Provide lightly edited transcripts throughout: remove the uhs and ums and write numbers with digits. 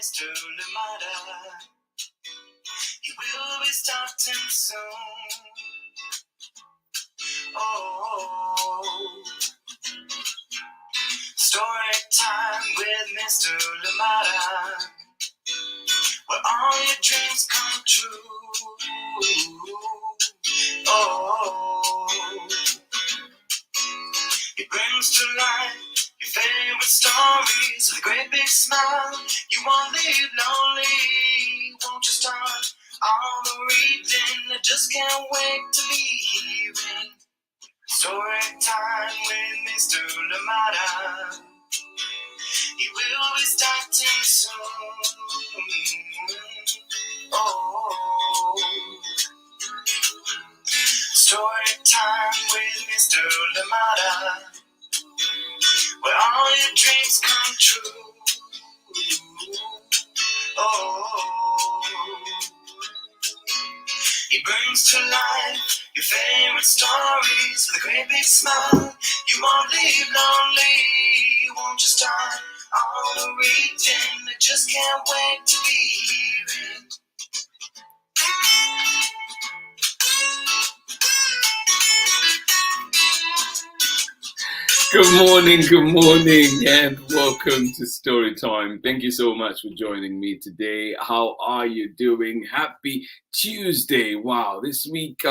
Mr. Lamada. He will be starting soon. Oh, story time with Mr. Lamada, where all your dreams come true. Oh, he brings to life your favorite stories with a great big smile. You won't leave lonely, won't you start all the reading? I just can't wait to be hearing story time with Mr. Lamada. He will be starting soon. Oh, story time with Mr. Lamada, where all your dreams come true. Oh, he brings to life your favorite stories with a great big smile. You won't leave lonely, won't you start all the reading? I just can't wait to be hearing. Good morning, and welcome to Storytime. Thank you so much for joining me today. How are you doing? Happy Tuesday. Wow, this week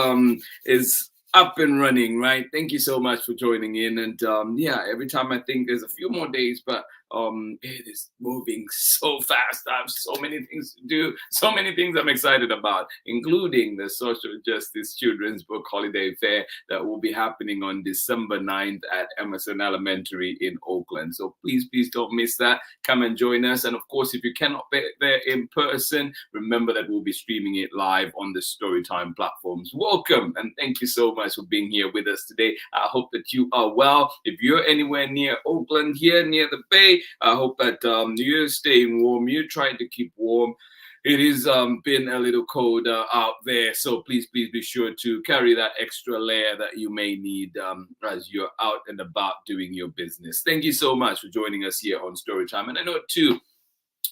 is up and running, right? Thank you so much for joining in. And every time I think there's a few more days, but it is moving so fast. I have so many things to do, so many things I'm excited about, including the Social Justice Children's Book Holiday Fair that will be happening on December 9th at Emerson Elementary in Oakland. So please don't miss that. Come and join us. And of course, if you cannot be there in person, remember that we'll be streaming it live on the Storytime platforms. Welcome, and thank you so much for being here with us today. I hope that you are well. If you're anywhere near Oakland, here near the Bay, I hope that you're staying warm. You're trying to keep warm. It is been a little cold out there, so please be sure to carry that extra layer that you may need as you're out and about doing your business. Thank you so much for joining us here on Storytime. And I know too,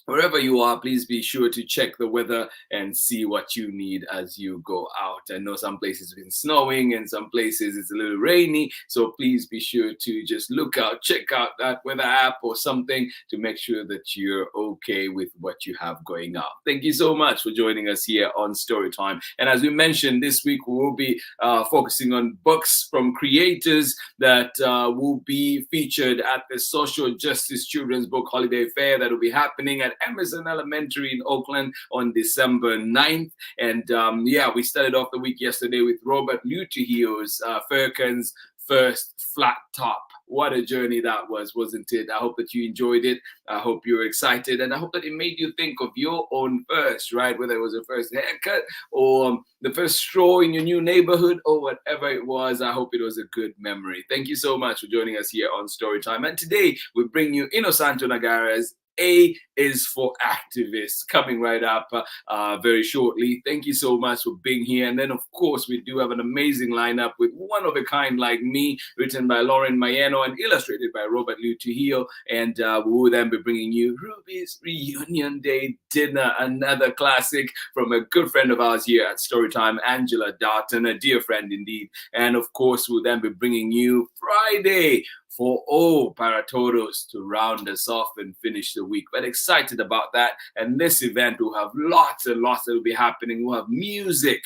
wherever you are, please be sure to check the weather and see what you need as you go out. I know some places it's been snowing and some places it's a little rainy. So please be sure to just look out, check out that weather app or something to make sure that you're okay with what you have going on. Thank you so much for joining us here on Storytime. And as we mentioned, this week we will be focusing on books from creators that will be featured at the Social Justice Children's Book Holiday Fair that will be happening at Emerson Elementary in Oakland on December 9th. And we started off the week yesterday with Robert Lutahio's Firkin's First Flat Top. What a journey that was, wasn't it? I hope that you enjoyed it. I hope you're excited. And I hope that it made you think of your own first, right? Whether it was the first haircut or the first stroll in your new neighborhood or whatever it was. I hope it was a good memory. Thank you so much for joining us here on Storytime. And today we bring you Innosanto Nagara's A is for Activists, coming right up very shortly. Thank you so much for being here. And then, of course, we do have an amazing lineup with One of a Kind Like Me, written by Lauren Mayeno and illustrated by Robert Lutahio. And we will then be bringing you Ruby's Reunion Day Dinner, another classic from a good friend of ours here at Storytime, Angela Darton, a dear friend indeed. And, of course, we'll then be bringing you Friday for all para todos to round us off and finish the week. But excited about that. And this event will have lots and lots that will be happening. We'll have music,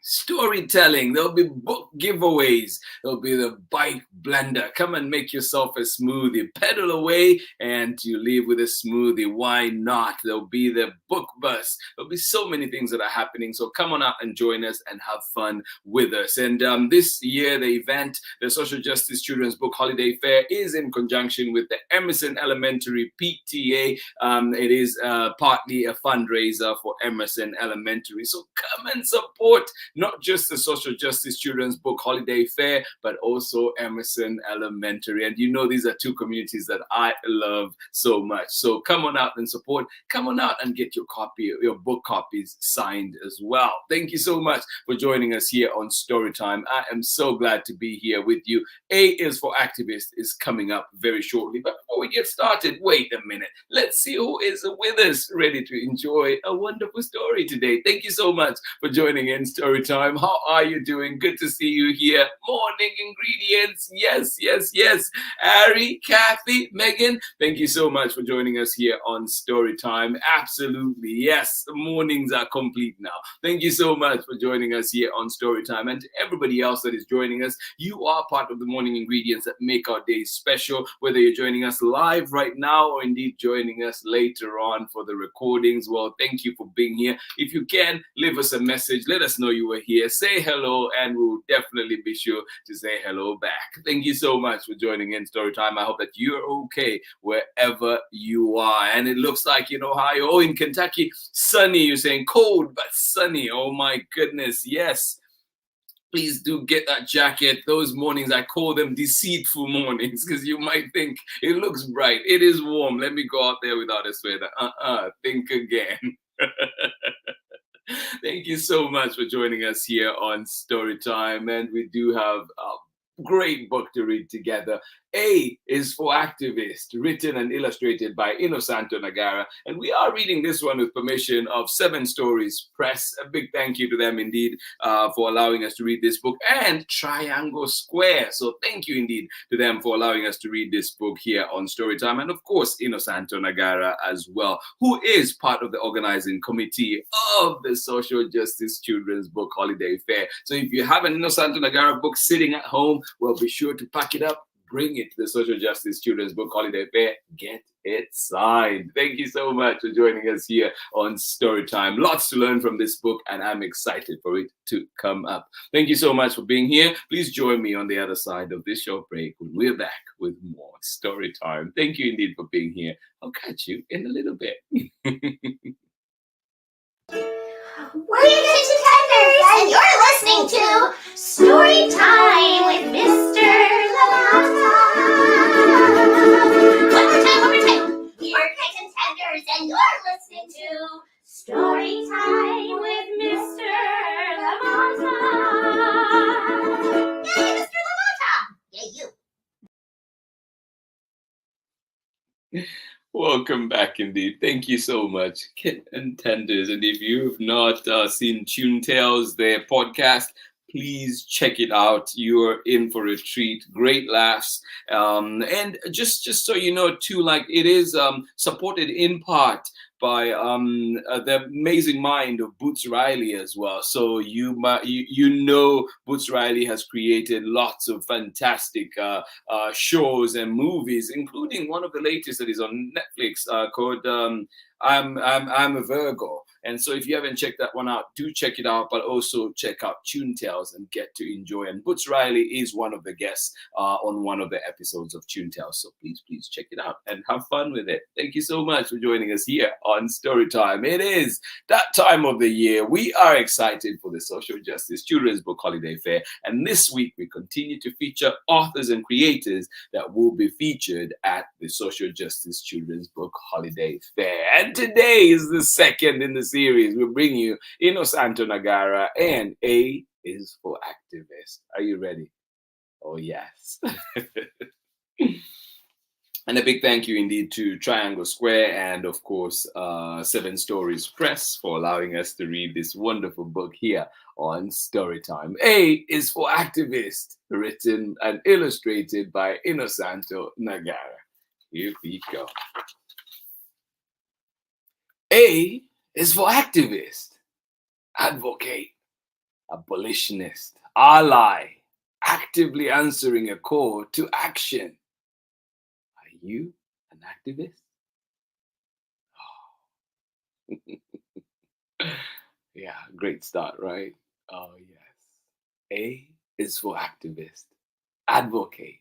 storytelling, there'll be book giveaways, there'll be the bike blender. Come and make yourself a smoothie, pedal away and you leave with a smoothie. Why not? There'll be the book bus. There'll be so many things that are happening, so come on out and join us and have fun with us. And this year the event, the Social Justice Children's Book Holiday Fair, is in conjunction with the Emerson Elementary PTA. It is partly a fundraiser for Emerson Elementary, so come and support not just the Social Justice Children's Book Holiday Fair, but also Emerson Elementary. And you know, these are two communities that I love so much. So come on out and support. Come on out and get your book copies signed as well. Thank you so much for joining us here on Storytime. I am so glad to be here with you. A is for Activist is coming up very shortly. But before we get started, wait a minute. Let's see who is with us, ready to enjoy a wonderful story today. Thank you so much for joining in Storytime. How are you doing? Good to see you here. Morning ingredients. Yes, yes, yes. Ari, Kathy, Megan, thank you so much for joining us here on Storytime. Absolutely. Yes, the mornings are complete now. Thank you so much for joining us here on Storytime. And to everybody else that is joining us, you are part of the morning ingredients that make our days special, whether you're joining us live right now or indeed joining us later on for the recordings. Well, thank you for being here. If you can, leave us a message. Let us know you were here. Say hello, and we'll definitely be sure to say hello back. Thank you so much for joining in Storytime. I hope that you're okay wherever you are. And it looks like in Ohio, in Kentucky, sunny. You're saying cold, but sunny. Oh my goodness. Yes. Please do get that jacket. Those mornings, I call them deceitful mornings because you might think it looks bright. It is warm. Let me go out there without a sweater. Think again. Thank you so much for joining us here on Storytime. And we do have a great book to read together. A is for Activist, written and illustrated by Innosanto Nagara. And we are reading this one with permission of 7 Stories Press. A big thank you to them indeed for allowing us to read this book, and Triangle Square. So thank you indeed to them for allowing us to read this book here on Storytime. And of course, Innosanto Nagara as well, who is part of the organizing committee of the Social Justice Children's Book Holiday Fair. So if you have an Innosanto Nagara book sitting at home, well, be sure to pack it up, bring it to the Social Justice Children's Book Holiday Fair, get it signed. Thank you so much for joining us here on Storytime. Lots to learn from this book, and I'm excited for it to come up. Thank you so much for being here. Please join me on the other side of this short break when we're back with more Storytime. Thank you indeed for being here. I'll catch you in a little bit. We're your kitchen tenders, and you're listening to Story Time with Mr. Lamata. One more time. We're kitchen tenders, and you're listening to Story Time with Mr. Lamata. Yay, Mr. Lamata! Yay, you. Welcome back indeed. Thank you so much, Kitten Tenders. And if you've not seen Tune Tales, their podcast, please check it out. You're in for a treat. Great laughs. And just so you know, too, like it is supported in part by the amazing mind of Boots Riley as well. So you know Boots Riley has created lots of fantastic shows and movies, including one of the latest that is on Netflix called I'm a Virgo. And so if you haven't checked that one out, do check it out, but also check out Tune Tales and get to enjoy. And Boots Riley is one of the guests on one of the episodes of Tune Tales. So please check it out and have fun with it. Thank you so much for joining us here on Storytime. It is that time of the year. We are excited for the Social Justice Children's Book Holiday Fair. And this week we continue to feature authors and creators that will be featured at the Social Justice Children's Book Holiday Fair. And today is the second in the series. We'll bring you Innosanto Nagara, and A is for Activist. Are you ready? Oh, yes. And a big thank you indeed to Triangle Square and, of course, 7 Stories Press for allowing us to read this wonderful book here on Storytime. A is for Activist, written and illustrated by Innosanto Nagara. Here we go. A is for Activist, advocate, abolitionist, ally, actively answering a call to action. Are you an activist? Oh. Yeah, great start, right? Oh, yes. A is for Activist, advocate,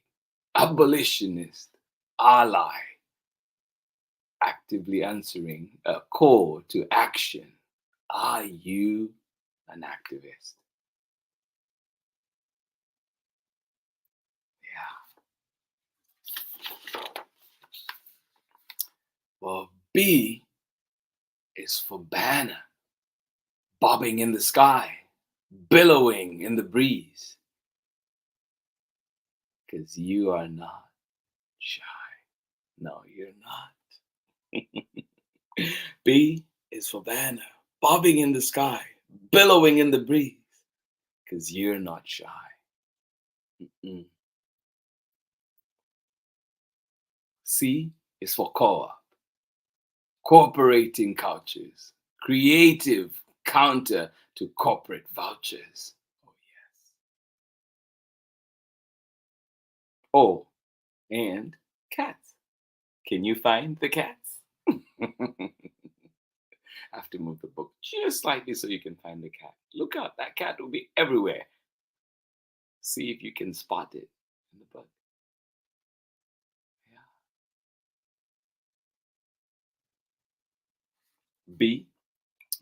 abolitionist, ally, actively answering a call to action. Are you an activist? Well, B is for banner, bobbing in the sky, billowing in the breeze, because you are not shy. No, you're not. B is for banner, bobbing in the sky, billowing in the breeze, because you're not shy. Mm-mm. C is for co-op, cooperating cultures, creative counter to corporate vouchers. Oh, yes. Oh, and cats. Can you find the cats? I have to move the book just slightly so you can find the cat. Look out, that cat will be everywhere. See if you can spot it in the book. Yeah. B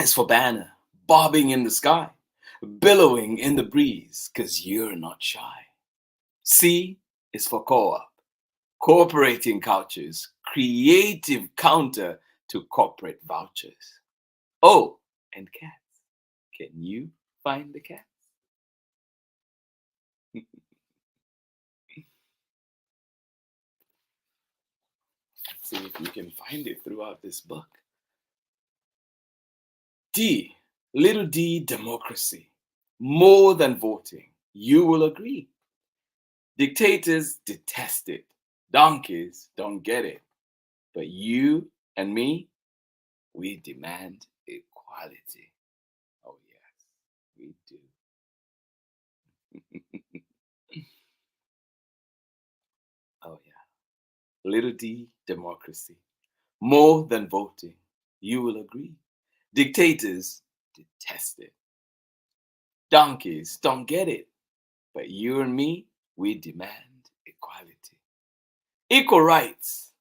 is for banner, bobbing in the sky, billowing in the breeze, because you're not shy. C is for co-op, cooperating cultures, creative counter to corporate vouchers. Oh, and cats. Can you find the cats? Let's see if you can find it throughout this book. D, little d, democracy. More than voting, you will agree. Dictators detest it. Donkeys don't get it. But you and me, we demand equality. Oh, yes, we do. Oh, yeah. Little d, democracy. More than voting, you will agree. Dictators detest it. Donkeys don't get it. But you and me, we demand equality. Equal rights.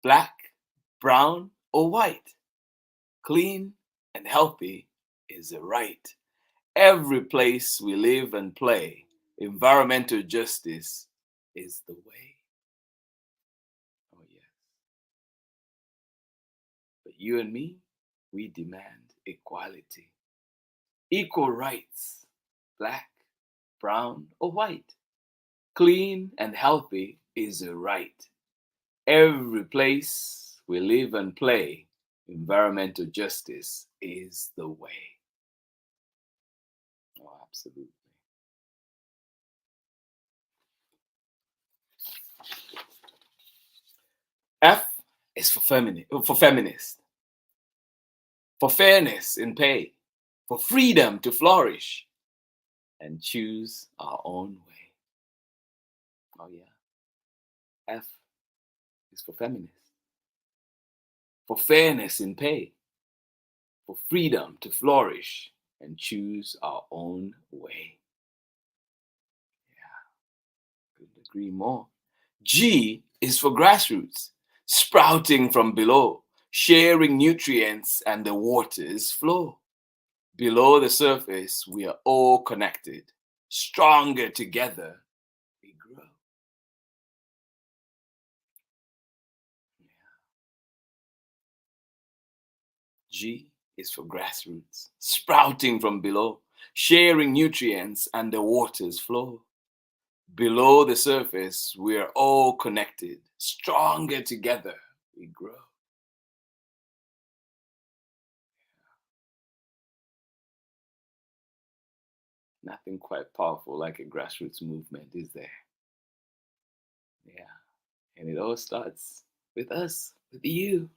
Black, brown, or white. Clean and healthy is a right. Every place we live and play, environmental justice is the way. Oh, yes. But you and me, we demand equality. Equal rights. Black, brown, or white. Clean and healthy is a right. Every place we live and play, environmental justice is the way. Oh, absolutely. F is for feminist, for fairness in pay, for freedom to flourish and choose our own way. Oh, yeah. F is for feminist, for fairness in pay, for freedom to flourish and choose our own way. Yeah, couldn't agree more. G is for grassroots, sprouting from below, sharing nutrients and the waters flow. Below the surface, we are all connected. Stronger together, we grow. G is for grassroots, sprouting from below, sharing nutrients and the waters flow. Below the surface, we are all connected. Stronger together, we grow. Nothing quite powerful like a grassroots movement, is there? Yeah. And it all starts with us, with you.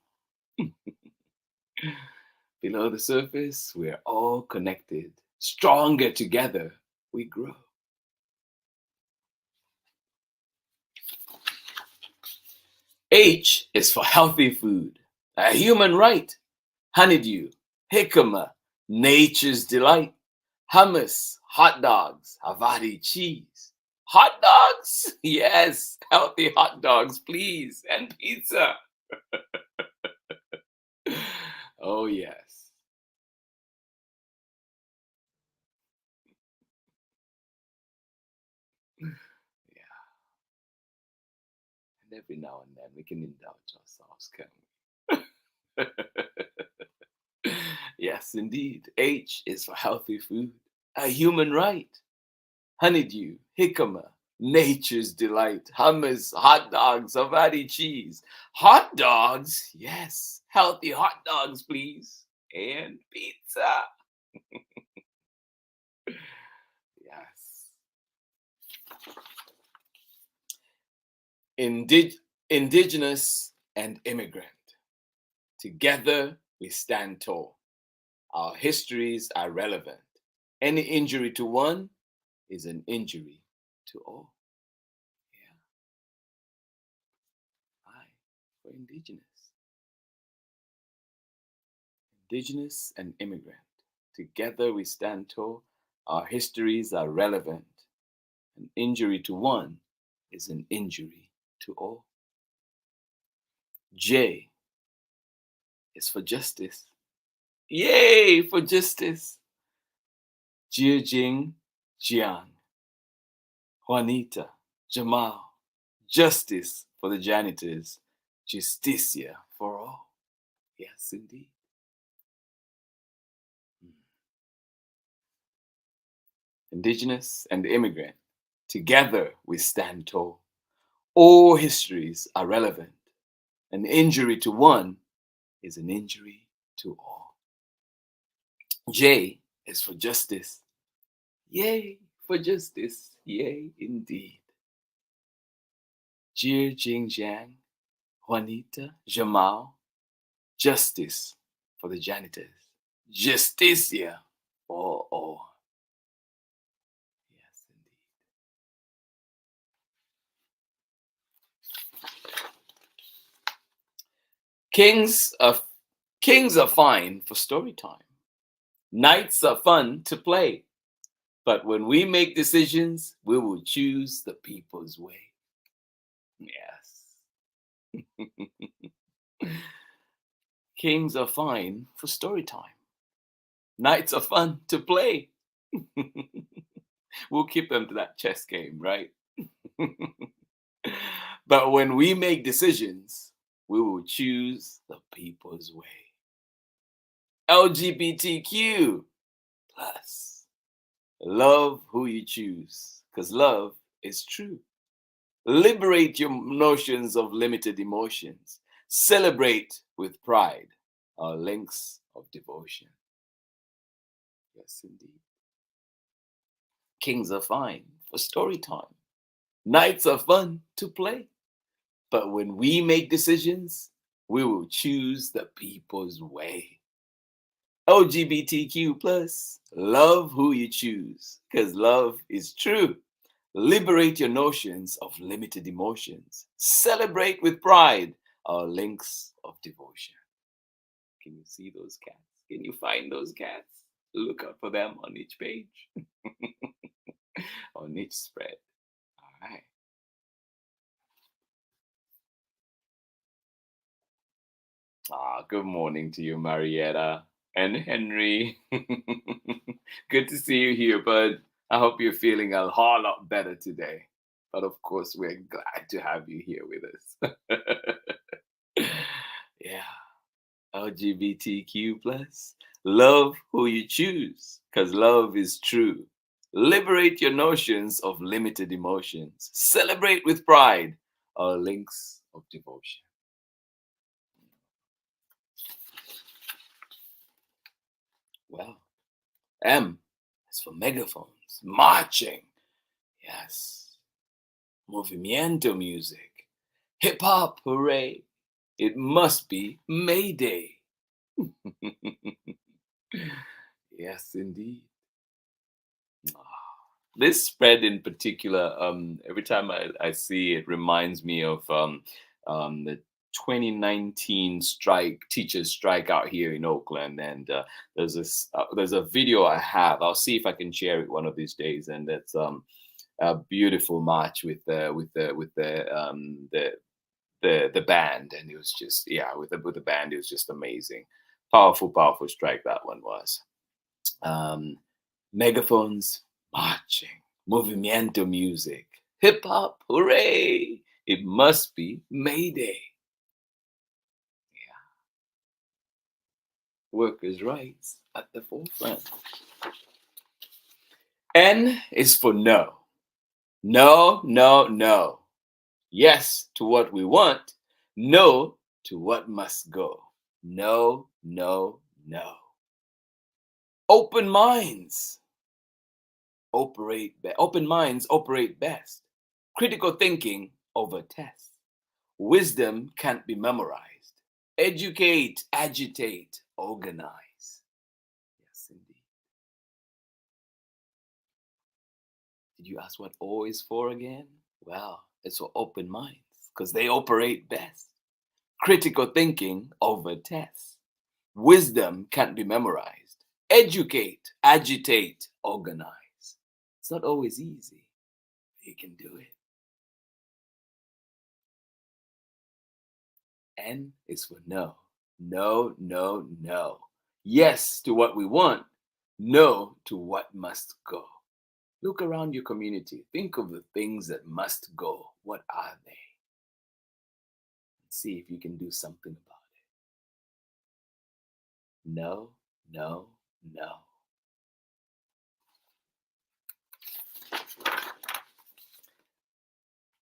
Below the surface, we're all connected. Stronger together, we grow. H is for healthy food, a human right. Honeydew, jicama, nature's delight. Hummus, hot dogs, Havarti cheese. Hot dogs? Yes, healthy hot dogs, please. And pizza. Oh, yes. And every now and then we can indulge ourselves, can we? Yes, indeed. H is for healthy food, a human right. Honeydew, jicama, nature's delight, hummus, hot dogs, Havarti cheese. Hot dogs? Yes, healthy hot dogs, please. And pizza. Yes. Indigenous and immigrant. Together we stand tall. Our histories are relevant. Any injury to one is an injury to all. Yeah. I for indigenous. Indigenous and immigrant. Together we stand tall. Our histories are relevant. An injury to one is an injury to all. J is for justice. Yay for justice. Jing, Jiang, Juanita, Jamal. Justice for the janitors. Justicia for all. Yes, indeed. Indigenous and immigrant. Together we stand tall. All histories are relevant. An injury to one is an injury to all. J is for justice. Yay for justice. Yay indeed. Jiang, Juanita, Jamal. Justice for the janitors. Justicia for all. Yes, indeed. Kings are fine for story time. Knights are fun to play. But when we make decisions, we will choose the people's way. Yes. Kings are fine for story time. Knights are fun to play. We'll keep them to that chess game, right? But when we make decisions, we will choose the people's way. LGBTQ plus. Love who you choose, because love is true. Liberate your notions of limited emotions. Celebrate with pride our links of devotion. Yes, indeed. Kings are fine for story time. Knights are fun to play. But when we make decisions, we will choose the people's way. LGBTQ plus, love who you choose, because love is true. Liberate your notions of limited emotions. Celebrate with pride our links of devotion. Can you see those cats? Can you find those cats? Look out for them on each page, on each spread. All right. Good morning to you, Marietta and Henry. Good to see you here, bud. I hope you're feeling a whole lot better today. But of course, we're glad to have you here with us. Yeah. LGBTQ plus. Love who you choose, because love is true. Liberate your notions of limited emotions. Celebrate with pride our links of devotion. Well, M is for megaphones, marching. Yes. Movimiento music. Hip hop, hooray. It must be May Day. Yes, indeed. This spread in particular, every time I see it, reminds me of the 2019 teachers strike out here in Oakland, and there's a video I have. I'll see if I can share it one of these days, and it's a beautiful march with the band, and it was just with the band, it was just amazing, powerful strike that one was. Megaphones marching, movimiento music, hip hop, hooray! It must be Mayday. Yeah. Workers' rights at the forefront. N is for no. No, no, no. Yes to what we want. No to what must go. No, no, no. Open minds operate best. Critical thinking over tests. Wisdom can't be memorized. Educate, agitate, organize. Yes, indeed. Did you ask what O is for again? Well, it's for open minds because they operate best. Critical thinking over tests. Wisdom can't be memorized. Educate, agitate, organize. It's not always easy, but you can do it. N is for no. No, no, no. Yes to what we want. No to what must go. Look around your community. Think of the things that must go. What are they? See if you can do something about it. No, no, no.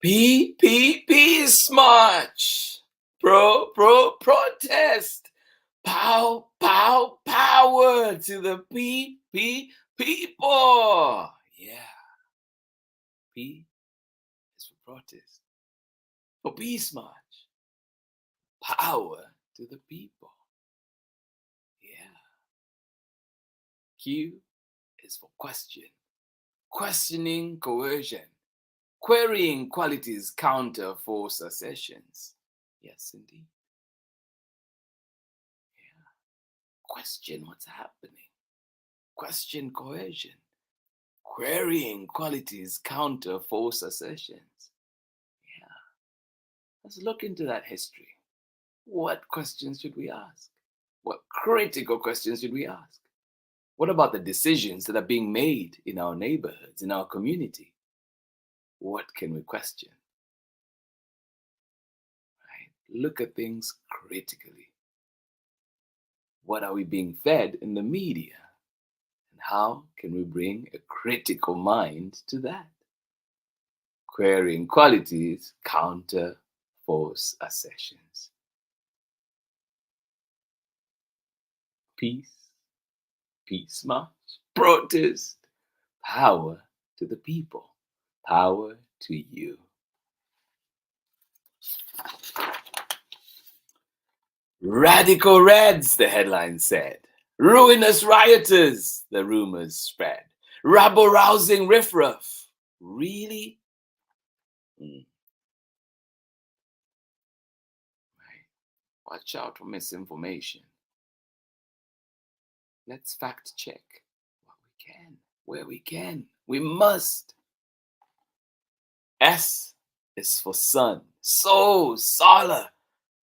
Peace march. Protest. Pow, pow, power to the people. Yeah. P is for protest. For peace march. Power to the people. Yeah. Q is for question. Questioning coercion. Querying qualities counter force accessions. Yes, indeed. Yeah. Question what's happening. Question coercion. Querying qualities counter false assertions. Yeah. Let's look into that history. What questions should we ask? What critical questions should we ask? What about the decisions that are being made in our neighborhoods, in our community? What can we question? Right? Look at things critically. What are we being fed in the media? And how can we bring a critical mind to that? Querying qualities counter false assertions. Peace march, protest, power to the people, power to you. Radical Reds, the headline said. Ruinous rioters, the rumors spread. Rabble-rousing riffraff. Really? Right. Watch out for misinformation. Let's fact check what we can, where we can. We must. S is for sun, soul, solar,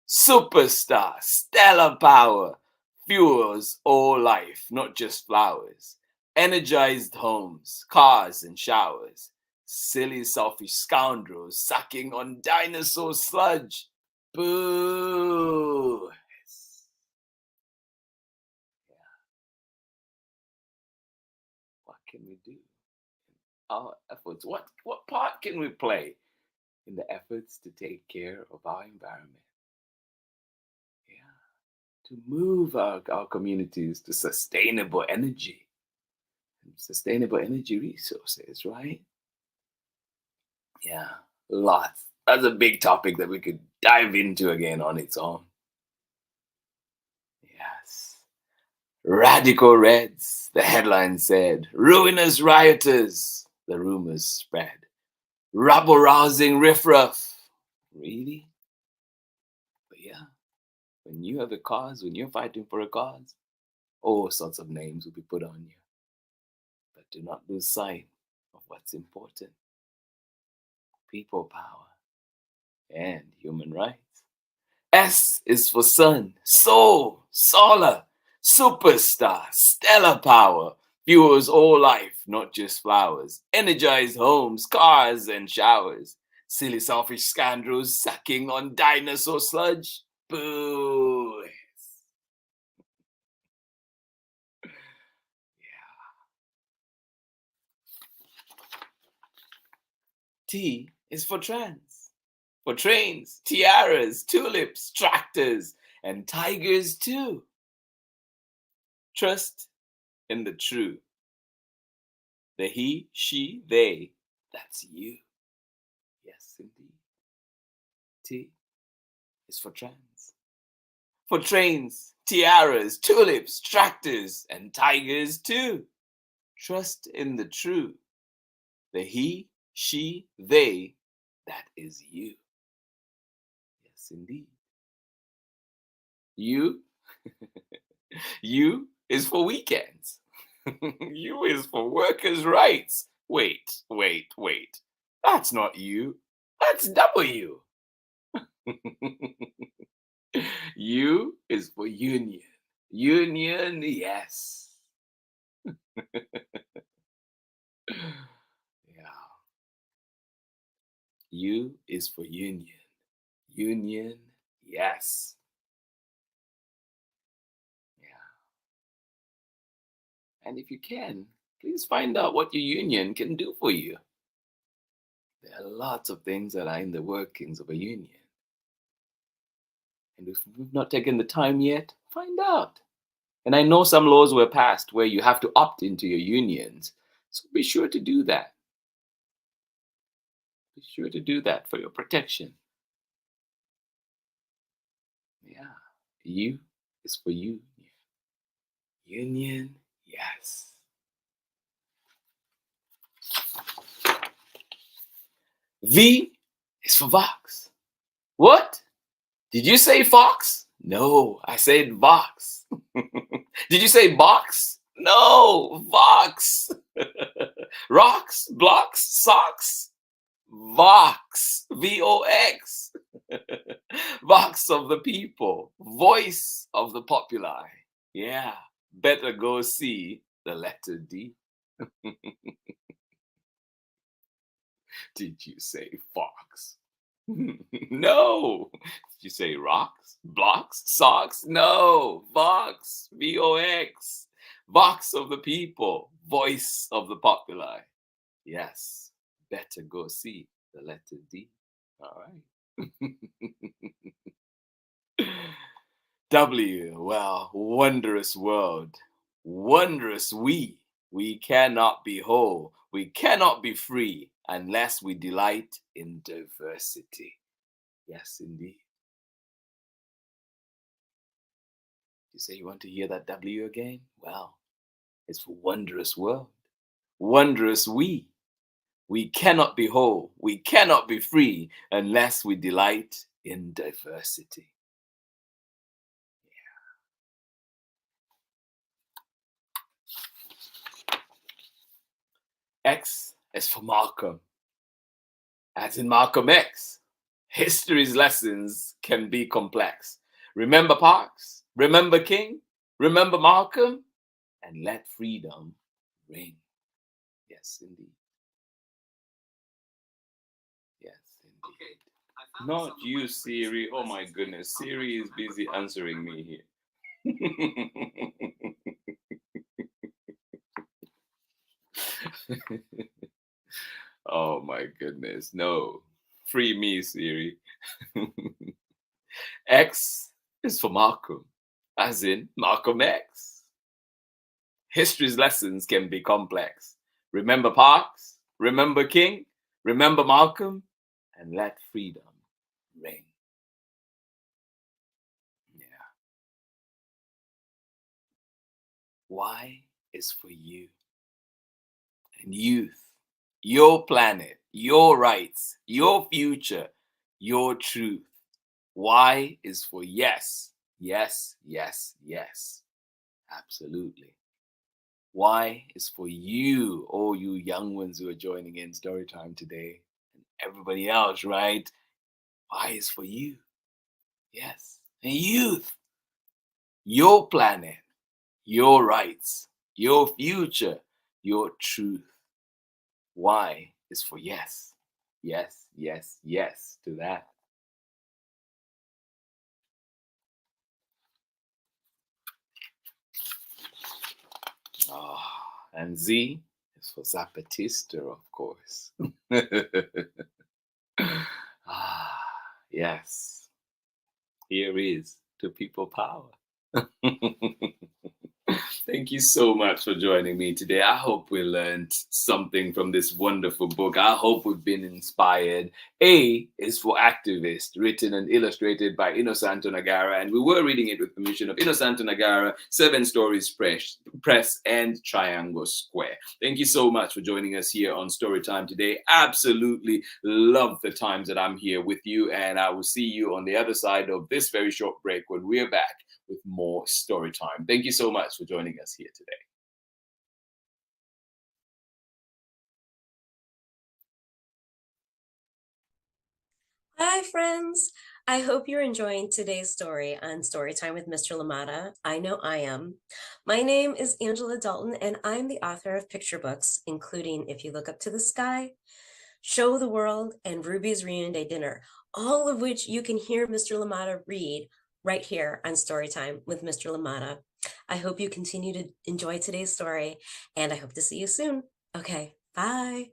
superstar, stellar power, fuels all life, not just flowers. Energized homes, cars, and showers. Silly, selfish scoundrels sucking on dinosaur sludge. Boo! What can we do? Our efforts. What part can we play in the efforts to take care of our environment? Yeah. To move our communities to sustainable energy resources, right? Yeah, lots. That's a big topic that we could dive into again on its own. Yes. Radical Reds, the headline said. Ruinous rioters, the rumors spread. Rabble-rousing riffraff. Really? But yeah, when you have a cause, when you're fighting for a cause, all sorts of names will be put on you. But do not lose sight of what's important. People power and human rights. S is for sun, soul, solar, superstar, stellar power, fuels all life, not just flowers, energize homes, cars, and showers, Silly selfish scoundrels sucking on dinosaur sludge. Boo! T is for trans. For trains, tiaras, tulips, tractors, and tigers too. Trust in the true. The he, she, they, that's you. Yes, indeed. T is for trans. For trains, tiaras, tulips, tractors, and tigers too. Trust in the true. The he, she, they, that is you. Yes, indeed. You, you is for weekends. U is for workers' rights. Wait. That's not you. That's W. U is for union. Union, yes. Yeah. U is for union. Union, yes. Yeah. And if you can, please find out what your union can do for you. There are lots of things that are in the workings of a union. And if we've not taken the time yet, find out. And I know some laws were passed where you have to opt into your unions. So be sure to do that. Be sure to do that for your protection. Yeah. U is for union. Union, yes. V is for Vox. What? Did you say Fox? No, I said Vox. Did you say box? No, Vox. Rocks, blocks, socks. Vox, VOX. Vox of the people, voice of the populi. Yeah, better go see the letter D. Did you say fox? No. Did you say rocks, blocks, socks? No. Vox, VOX. Vox of the people, voice of the populi. Yes, better go see the letter D. All right. W, well, wondrous world, wondrous we. We cannot be whole, we cannot be free unless we delight in diversity. Yes, indeed. You say you want to hear that W again? Well, it's for wondrous world, wondrous we. We cannot be whole, we cannot be free unless we delight in diversity. X is for Malcolm, as in Malcolm X. History's lessons can be complex. Remember Parks, remember King, remember Malcolm, and let freedom ring. Yes, indeed. Yes, indeed. Not you, Siri. Oh my goodness. Siri is busy answering me here. Oh my goodness. No. Free me, Siri. X is for Malcolm, as in Malcolm X. History's lessons can be complex. Remember Parks, remember King, remember Malcolm, and let freedom ring. Yeah. Y is for you and youth, your planet, your rights, your future, your truth. Y is for yes, yes, yes, yes. Absolutely. Y is for you, all you young ones who are joining in story time today, and everybody else, right? Y is for you. Yes. And youth, your planet, your rights, your future, your truth. Y is for yes. Yes, yes, yes to that. And Z is for Zapatista, of course. ah, yes. Here is to people power. Thank you so much for joining me today. I hope we learned something from this wonderful book. I hope we've been inspired. A is for Activist, written and illustrated by Innosanto Nagara, and we were reading it with permission of Innosanto Nagara, Seven Stories Press, and Triangle Square. Thank you so much for joining us here on Storytime today. Absolutely love the times that I'm here with you, and I will see you on the other side of this very short break when we're back with more story time. Thank you so much for joining us here today. Hi, friends. I hope you're enjoying today's story on Storytime with Mr. Lamata. I know I am. My name is Angela Dalton, and I'm the author of picture books, including If You Look Up to the Sky, Show the World, and Ruby's Reunion Day Dinner, all of which you can hear Mr. Lamata read right here on Storytime with Mr. Lamata. I hope you continue to enjoy today's story, and I hope to see you soon. Okay, bye.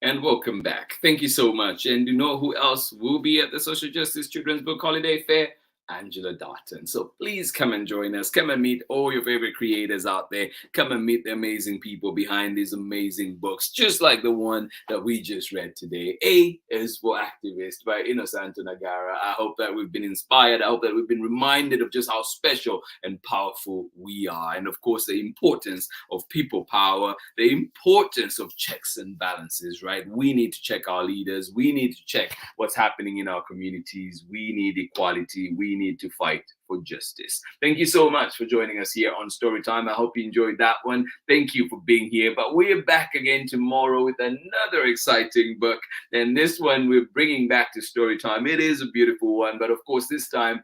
And welcome back. Thank you so much. And you know who else will be at the Social Justice Children's Book Holiday Fair? Angela Darton. So please come and join us. Come and meet all your favorite creators out there. Come and meet the amazing people behind these amazing books, just like the one that we just read today. A is for Activist by Innosanto Nagara. I hope that we've been inspired. I hope that we've been reminded of just how special and powerful we are. And of course, the importance of people power, the importance of checks and balances, right? We need to check our leaders. We need to check what's happening in our communities. We need equality. We need to fight for justice. Thank you so much for joining us here on Storytime. I hope you enjoyed that one. Thank you for being here. But we're back again tomorrow with another exciting book. And this one we're bringing back to Storytime. It is a beautiful one, but of course, this time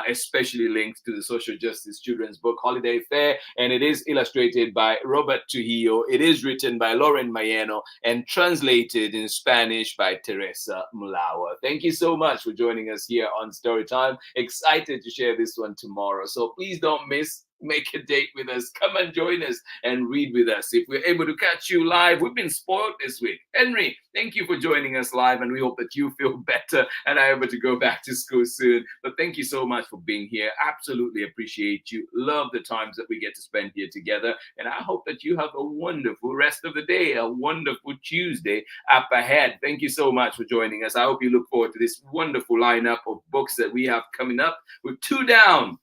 especially linked to the Social Justice Children's Book Holiday Fair. And it is illustrated by Robert Trujillo. It is written by Lauren Mayeno and translated in Spanish by Teresa Mulawa. Thank you so much for joining us here on Storytime. Excited to share this one tomorrow. So please don't miss. Make a date with us. Come and join us and read with us. If we're able to catch you live, we've been spoiled this week. Henry, thank you for joining us live, and we hope that you feel better and are able to go back to school soon. But thank you so much for being here. Absolutely appreciate you. Love the times that we get to spend here together. And I hope that you have a wonderful rest of the day, a wonderful Tuesday up ahead. Thank you so much for joining us. I hope you look forward to this wonderful lineup of books that we have coming up. With 2 down,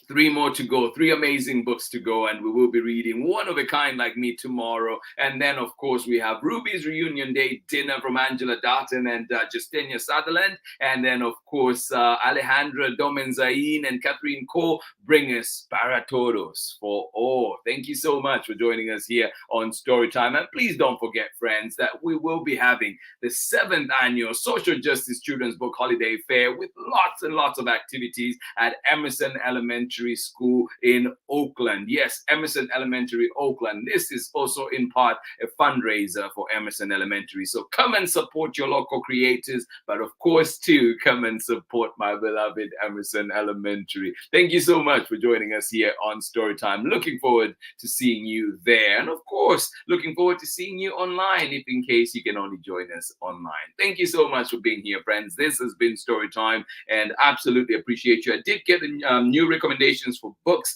3 more to go, 3 amazing books to go, and we will be reading One of a Kind Like Me tomorrow. And then, of course, we have Ruby's Reunion Day Dinner from Angela Darton and Justenia Sutherland. And then, of course, Alejandra Domenzain and Catherine Ko bring us Para Todos for all. Thank you so much for joining us here on Storytime. And please don't forget, friends, that we will be having the 7th annual Social Justice Children's Book Holiday Fair with lots and lots of activities at Emerson Elementary School in Oakland. Yes, Emerson Elementary, Oakland. This is also in part a fundraiser for Emerson Elementary. So come and support your local creators, but of course, too, come and support my beloved Emerson Elementary. Thank you so much for joining us here on Storytime. Looking forward to seeing you there. And of course, looking forward to seeing you online if in case you can only join us online. Thank you so much for being here, friends. This has been Storytime and absolutely appreciate you. I did get a new recommendation for books.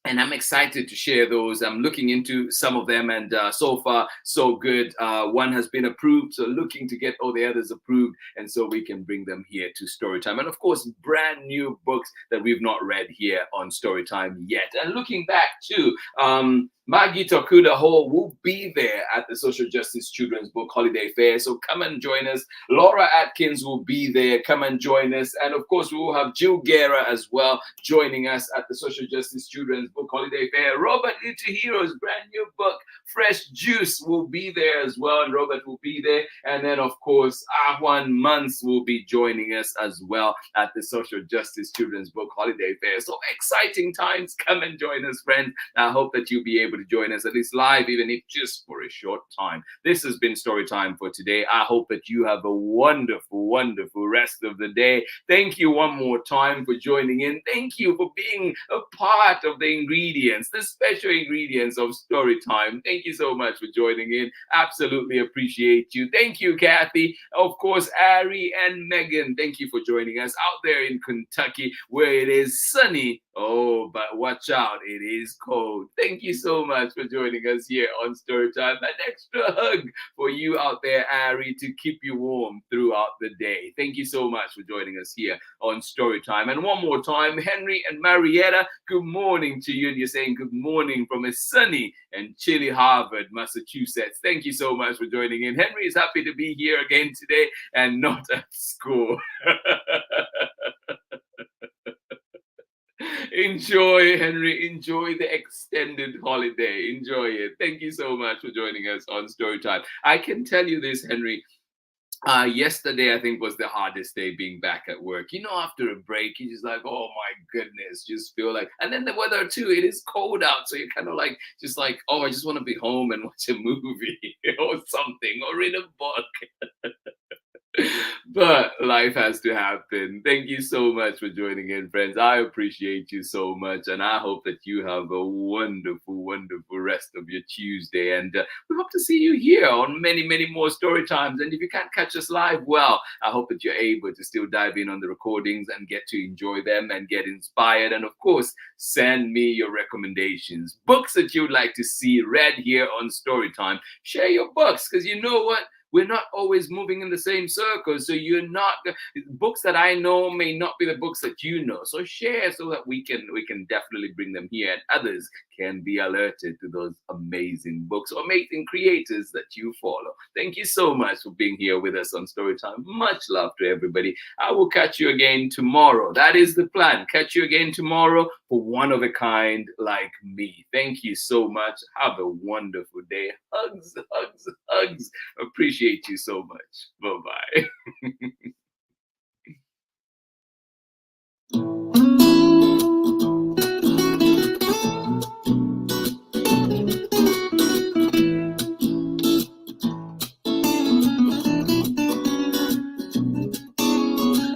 And I'm excited to share those. I'm looking into some of them, and so far, so good. One has been approved, so looking to get all the others approved, and so we can bring them here to Storytime. And of course, brand new books that we've not read here on Storytime yet. And looking back too, Maggie Tokuda Hall will be there at the Social Justice Children's Book Holiday Fair. So come and join us. Laura Atkins will be there. Come and join us. And of course, we will have Jill Guerra as well joining us at the Social Justice Children's Book Holiday Fair. Robert Ituhiro's brand new book, Fresh Juice, will be there as well. And Robert will be there. And then, of course, Ahwan Mans will be joining us as well at the Social Justice Children's Book Holiday Fair. So exciting times. Come and join us, friends. I hope that you'll be able to join us at least live, even if just for a short time. This has been Story Time for today. I hope that you have a wonderful, wonderful rest of the day. Thank you one more time for joining in. Thank you for being a part of the ingredients, the special ingredients of Story Time. Thank you so much for joining in. Absolutely appreciate you. Thank you, Kathy. Of course, Ari and Megan, thank you for joining us out there in Kentucky where it is sunny. Oh, but watch out, it is cold. Thank you so much for joining us here on Storytime. An extra hug for you out there, Ari, to keep you warm throughout the day. Thank you so much for joining us here on Storytime. And one more time, Henry and Marietta, good morning to you. And you're saying good morning from a sunny and chilly Harvard, Massachusetts. Thank you so much for joining in. Henry is happy to be here again today and not at school. Enjoy, Henry. Enjoy the extended holiday. Enjoy it. Thank you so much for joining us on Storytime. I can tell you this, Henry. Yesterday, I think, was the hardest day being back at work. You know, after a break, you're just like, oh my goodness, just feel like, and then the weather too, it is cold out. So you're kind of like, just like, oh, I just want to be home and watch a movie or something or read a book. But life has to happen. Thank you so much for joining in, friends. I appreciate you so much. And I hope that you have a wonderful, wonderful rest of your Tuesday. And we hope to see you here on many, many more story times. And if you can't catch us live, well, I hope that you're able to still dive in on the recordings and get to enjoy them and get inspired. And of course, send me your recommendations, books that you'd like to see read here on Storytime. Share your books, because you know what? We're not always moving in the same circles. So you're not, books that I know may not be the books that you know. So share so that we can definitely bring them here and others can be alerted to those amazing books or amazing creators that you follow. Thank you so much for being here with us on Storytime. Much love to everybody. I will catch you again tomorrow. That is the plan. Catch you again tomorrow for one of a kind like me. Thank you so much. Have a wonderful day. Hugs, hugs, hugs. Appreciate you so much. Bye-bye.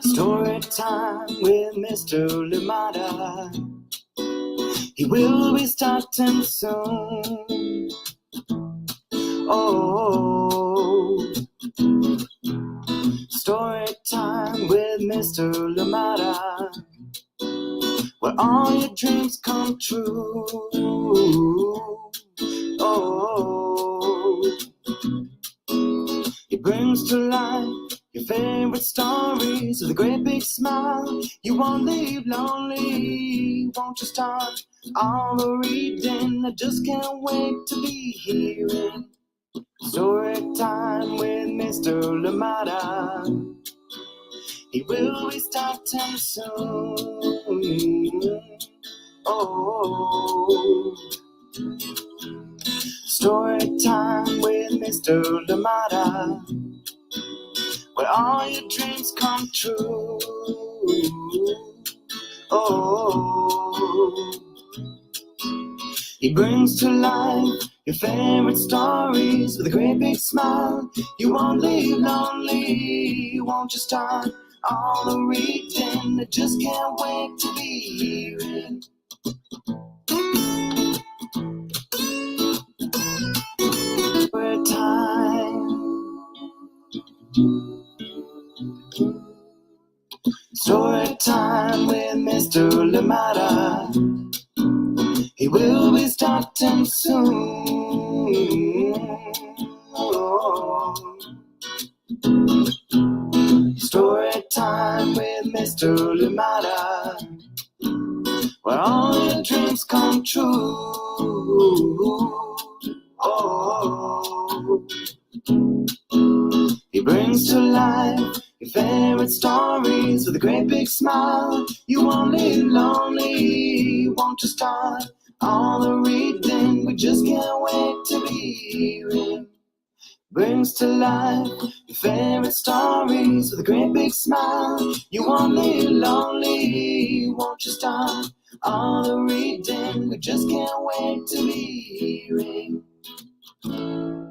Story time with Mr. Limata. He will be starting soon. Oh, story time with Mr. Limata, where all your dreams come true. Oh, he brings to life your favorite stories with a great big smile. You won't leave lonely, won't you start all the reading? I just can't wait to be hearing story time with Mr. Lamada. He will be starting soon. Oh, story time with Mr. Lamada, where all your dreams come true. Oh, he brings to life your favorite stories with a great big smile. You won't leave lonely, won't you start all the reading? I just can't wait to be hearing story time. Story time with Mr. Lamada. He will be starting soon. Oh, story time with Mr. Lamada, where all your dreams come true. Oh, he brings to life your favorite stories with a great big smile. You won't live lonely, won't you start all the reading? We just can't wait to be him. Brings to life your favorite stories with a great big smile. You won't live lonely, won't you start all the reading? We just can't wait to be him.